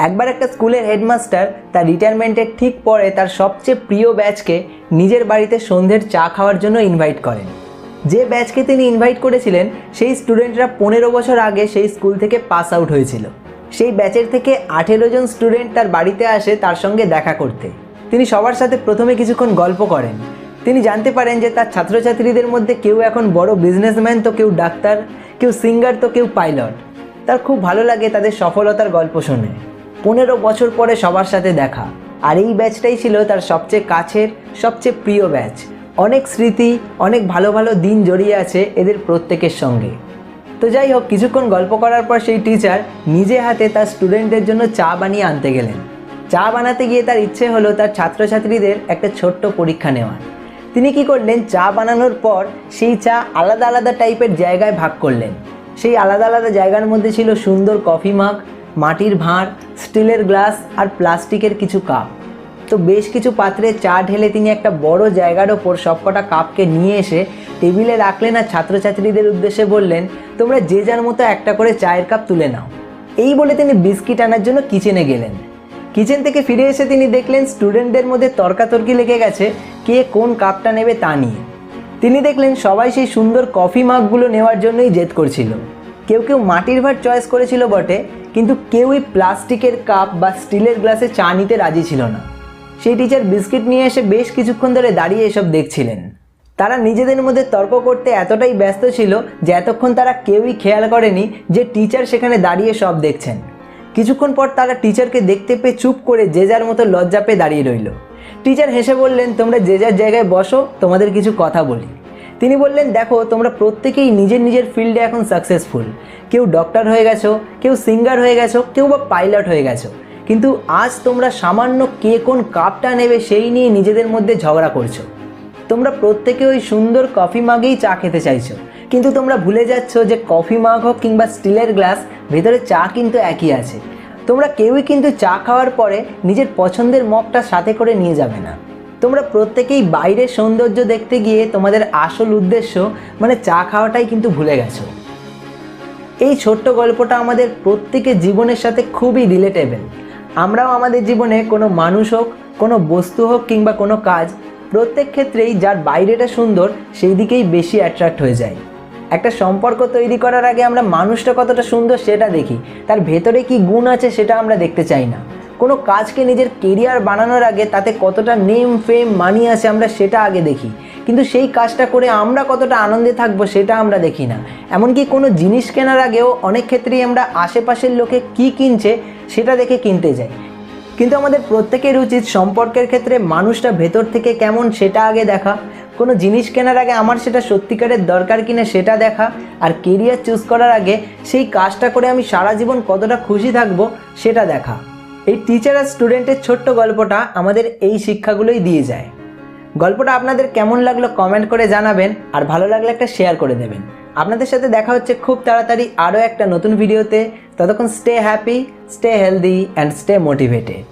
একবার একটা স্কুলের হেডমাস্টার তার রিটায়ারমেন্টের ঠিক পরে তার সবচেয়ে প্রিয় ব্যাচকে নিজের বাড়িতে সন্ধ্যের চা খাওয়ার জন্য ইনভাইট করেন। যে ব্যাচকে তিনি ইনভাইট করেছিলেন সেই স্টুডেন্টরা 15 বছর আগে সেই স্কুল থেকে পাস আউট হয়েছিল। সেই ব্যাচের থেকে 18 জন স্টুডেন্ট তার বাড়িতে আসে তার সঙ্গে দেখা করতে। তিনি সবার সাথে প্রথমে কিছুক্ষণ গল্প করেন। তিনি জানতে পারেন যে তার ছাত্রছাত্রীদের মধ্যে কেউ এখন বড় বিজনেসম্যান, তো কেউ ডাক্তার, কেউ সিঙ্গার, তো কেউ পাইলট। তার খুব ভালো লাগে তাদের সফলতার গল্প শুনে। 15 বছর পরে সবার সাথে দেখা, আর এই ব্যাচটাই ছিল তার সবচেয়ে কাছের, সবচেয়ে প্রিয় ব্যাচ। অনেক স্মৃতি, অনেক ভালো ভালো দিন জড়িয়ে আছে এদের প্রত্যেকের সঙ্গে। তো যাই হোক, কিছুক্ষণ গল্প করার পর সেই টিচার নিজে হাতে তার স্টুডেন্টদের জন্য চা বানিয়ে আনতে গেলেন। চা বানাতে গিয়ে তার ইচ্ছে হলো তার ছাত্রছাত্রীদের একটা ছোট্ট পরীক্ষা নেওয়ার। তিনি কি করলেন, চা বানানোর পর সেই চা আলাদা আলাদা টাইপের জায়গায় ভাগ করলেন। সেই আলাদা আলাদা জায়গার মধ্যে ছিল সুন্দর কফি মাগ, মাটির ভাঁড়, স্টিলের গ্লাস আর প্লাস্টিকের কিছু কাপ। তো বেশ কিছু পাত্রে চা ঢেলে তিনি একটা বড় জায়গার ওপর সবকটা কাপকে নিয়ে এসে টেবিলে রাখলেন আর ছাত্রছাত্রীদের উদ্দেশ্যে বললেন, তোমরা যে যার মতো একটা করে চায়ের কাপ তুলে নাও। এই বলে তিনি বিস্কিট আনার জন্য কিচেনে গেলেন। কিচেন থেকে ফিরে এসে তিনি দেখলেন স্টুডেন্টদের মধ্যে তর্কাতর্কি লেগে গেছে কে কোন কাপটা নেবে তা নিয়ে। তিনি দেখলেন সবাই সেই সুন্দর কফি মাগগুলো নেওয়ার জন্যই জেদ করছিল। কেউ কেউ মাটির ভাঁড় চয়েস করেছিল বটে, কিন্তু কেউই প্লাস্টিকের কাপ বা স্টিলের গ্লাসে চা নিতে রাজি ছিল না। সেই টিচার বিস্কিট নিয়ে এসে বেশ কিছুক্ষণ ধরে দাঁড়িয়ে এসব দেখছিলেন। তারা নিজেদের মধ্যে তর্ক করতে এতটাই ব্যস্ত ছিল যে এতক্ষণ তারা কেউই খেয়াল করেনি যে টিচার সেখানে দাঁড়িয়ে সব দেখছেন। কিছুক্ষণ পর তারা টিচারকে দেখতে পেয়ে চুপ করে যে যার মতো লজ্জা পেয়ে দাঁড়িয়ে রইল। টিচার হেসে বললেন, তোমরা যে যার জায়গায় বসো, তোমাদের কিছু কথা বলি। তিনি বললেন, দেখো তোমরা প্রত্যেকেই নিজের নিজের ফিল্ডে এখন সাকসেসফুল। কেউ ডক্টর হয়ে গেছো, কেউ সিঙ্গার হয়ে গেছো, কেউ বা পাইলট হয়ে গেছো, কিন্তু আজ তোমরা সামান্য কে কোন কাপটা নেবে সেই নিয়ে নিজেদের মধ্যে ঝগড়া করছো। তোমরা প্রত্যেকে ওই সুন্দর কফি মাগেই চা খেতে চাইছো, কিন্তু তোমরা ভুলে যাচ্ছ যে কফি মাগ হোক কিংবা স্টিলের গ্লাস, ভেতরে চা কিন্তু একই আছে। তোমরা কেউই কিন্তু চা খাওয়ার পরে নিজের পছন্দের মগটা সাথে করে নিয়ে যাবে না। তোমরা প্রত্যেকেই বাইরের সৌন্দর্য দেখতে গিয়ে তোমাদের আসল উদ্দেশ্য মানে চা খাওয়াটাই কিন্তু ভুলে গেছো। এই ছোট্ট গল্পটা আমাদের প্রত্যেকের জীবনের সাথে খুবই রিলেটেবল। আমরাও আমাদের জীবনে কোনো মানুষ হোক, কোনো বস্তু হোক কিংবা কোনো কাজ, প্রত্যেক ক্ষেত্রেই যার বাইরেটা সুন্দর সেই দিকেই বেশি অ্যাট্রাক্ট হয়ে যায়। একটা সম্পর্ক তৈরি করার আগে আমরা মানুষটা কতটা সুন্দর সেটা দেখি, তার ভেতরে কি গুণ আছে সেটা আমরা দেখতে চাই না। কোনো কাজকে নিজের কেরিয়ার বানানোর আগে তাতে কতটা নেম ফেম মানি আছে আমরা সেটা আগে দেখি, কিন্তু সেই কাজটা করে আমরা কতটা আনন্দে থাকবো সেটা আমরা দেখি না। এমনকি কোনো জিনিস কেনার আগেও অনেক ক্ষেত্রেই আমরা আশেপাশের লোকে কি কিনছে সেটা দেখে কিনতে যাই, কিন্তু আমাদের প্রত্যেকের উচিত সম্পর্কের ক্ষেত্রে মানুষটা ভেতর থেকে কেমন সেটা আগে দেখা। কোনো জিনিস কেনার আগে আমার সেটা সত্যিকারের দরকার কিনা সেটা দেখা, আর কেরিয়ার চুজ করার আগে সেই কাজটা করে আমি সারা জীবন কতটা খুশি থাকবো সেটা দেখা। এই টিচার আর স্টুডেন্টের ছোট্ট গল্পটা আমাদের এই শিক্ষাগুলোই দিয়ে যায়। গল্পটা আপনাদের কেমন লাগলো কমেন্ট করে জানাবেন, আর ভালো লাগলে একটা শেয়ার করে দেবেন। আপনাদের সাথে দেখা হচ্ছে খুব তাড়াতাড়ি আরও একটা নতুন ভিডিওতে। ততক্ষণ stay happy, stay healthy and stay motivated.